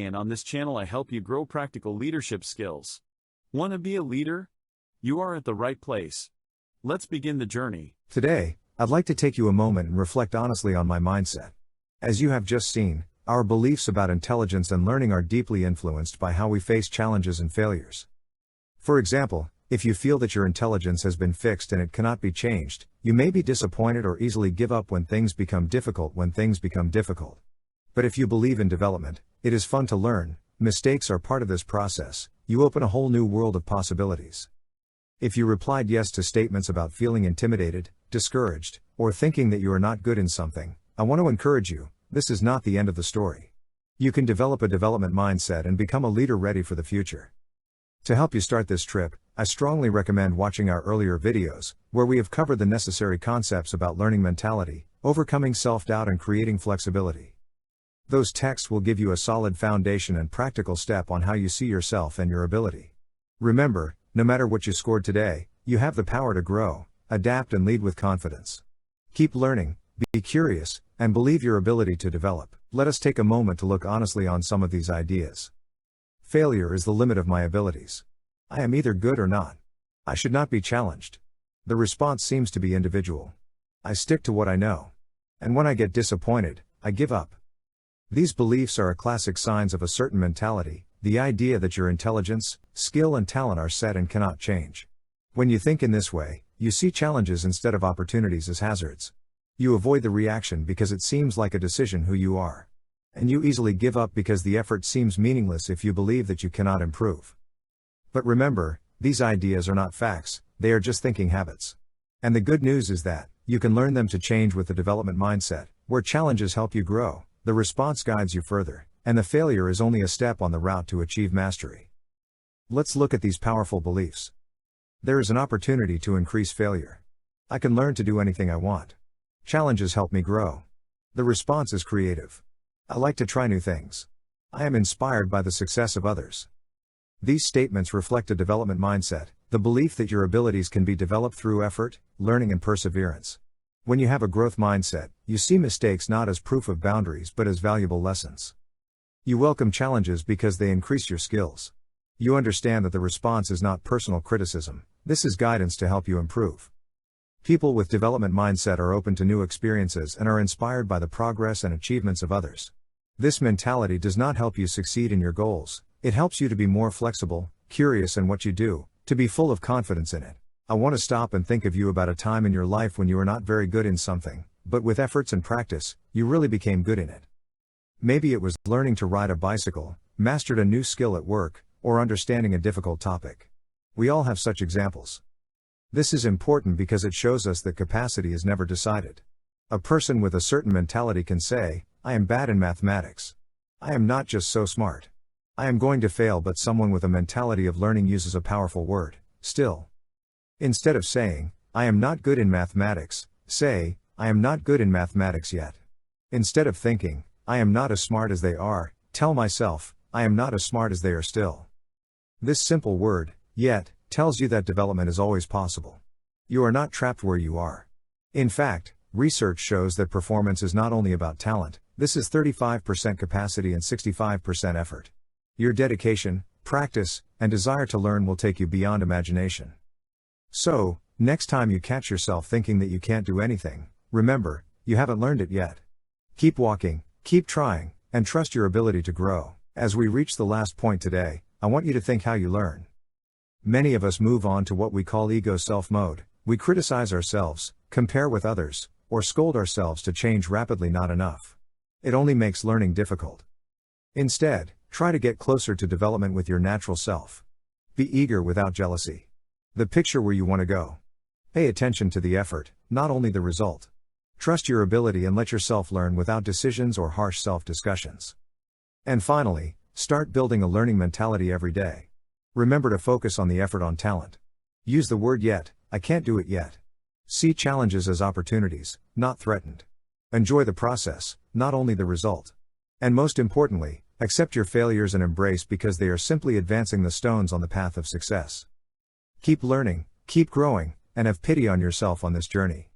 and on this channel I help you grow practical leadership skills. Want to be a leader? You are at the right place. Let's begin the journey. Today, I'd like to take you a moment and reflect honestly on my mindset. As you have just seen, our beliefs about intelligence and learning are deeply influenced by how we face challenges and failures. For example, if you feel that your intelligence has been fixed and it cannot be changed, you may be disappointed or easily give up when things become difficult. But if you believe in development, it is fun to learn, mistakes are part of this process, you open a whole new world of possibilities. If you replied yes to statements about feeling intimidated, discouraged, or thinking that you are not good in something, I want to encourage you, this is not the end of the story. You can develop a development mindset and become a leader ready for the future. To help you start this trip, I strongly recommend watching our earlier videos, where we have covered the necessary concepts about learning mentality, overcoming self-doubt and creating flexibility. Those texts will give you a solid foundation and practical step on how you see yourself and your ability. Remember, no matter what you scored today, you have the power to grow, adapt and lead with confidence. Keep learning, be curious, and believe your ability to develop. Let us take a moment to look honestly on some of these ideas. Failure is the limit of my abilities. I am either good or not. I should not be challenged. The response seems to be individual. I stick to what I know. And when I get disappointed, I give up. These beliefs are a classic signs of a certain mentality, the idea that your intelligence, skill and talent are set and cannot change. When you think in this way, you see challenges instead of opportunities as hazards. You avoid the reaction because it seems like a decision who you are. And you easily give up because the effort seems meaningless if you believe that you cannot improve. But remember, these ideas are not facts, they are just thinking habits. And the good news is that, you can learn them to change with the development mindset, where challenges help you grow, the response guides you further, and the failure is only a step on the route to achieve mastery. Let's look at these powerful beliefs. There is an opportunity to increase failure. I can learn to do anything I want. Challenges help me grow. The response is creative. I like to try new things. I am inspired by the success of others. These statements reflect a development mindset, the belief that your abilities can be developed through effort, learning and perseverance. When you have a growth mindset, you see mistakes not as proof of boundaries but as valuable lessons. You welcome challenges because they increase your skills. You understand that the response is not personal criticism, this is guidance to help you improve. People with development mindset are open to new experiences and are inspired by the progress and achievements of others. This mentality does not help you succeed in your goals, it helps you to be more flexible, curious in what you do, to be full of confidence in it. I want to stop and think of you about a time in your life when you were not very good in something, but with efforts and practice, you really became good in it. Maybe it was learning to ride a bicycle, mastered a new skill at work, or understanding a difficult topic. We all have such examples. This is important because it shows us that capacity is never decided. A person with a certain mentality can say, I am bad in mathematics. I am not just so smart. I am going to fail, but someone with a mentality of learning uses a powerful word, still. Instead of saying, I am not good in mathematics, say, I am not good in mathematics yet. Instead of thinking, I am not as smart as they are, tell myself, I am not as smart as they are still. This simple word, yet, tells you that development is always possible. You are not trapped where you are. In fact, research shows that performance is not only about talent, this is 35% capacity and 65% effort. Your dedication, practice, and desire to learn will take you beyond imagination. So, next time you catch yourself thinking that you can't do anything, remember, you haven't learned it yet. Keep walking, keep trying, and trust your ability to grow. As we reach the last point today, I want you to think how you learn. Many of us move on to what we call ego self mode. We criticize ourselves, compare with others, or scold ourselves to change rapidly. Not enough. It only makes learning difficult. Instead, try to get closer to development with your natural self. Be eager without jealousy. The picture where you want to go. Pay attention to the effort, not only the result. Trust your ability and let yourself learn without decisions or harsh self-discussions. And finally, start building a learning mentality every day. Remember to focus on the effort on talent. Use the word yet, I can't do it yet. See challenges as opportunities, not threatened. Enjoy the process, not only the result. And most importantly, accept your failures and embrace because they are simply advancing the stones on the path of success. Keep learning, keep growing, and have pity on yourself on this journey.